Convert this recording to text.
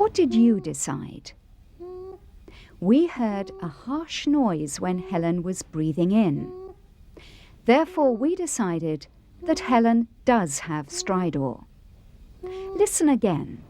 What did you decide? We heard a harsh noise when Helen was breathing in. Therefore, we decided that Helen does have Stridor. Listen again.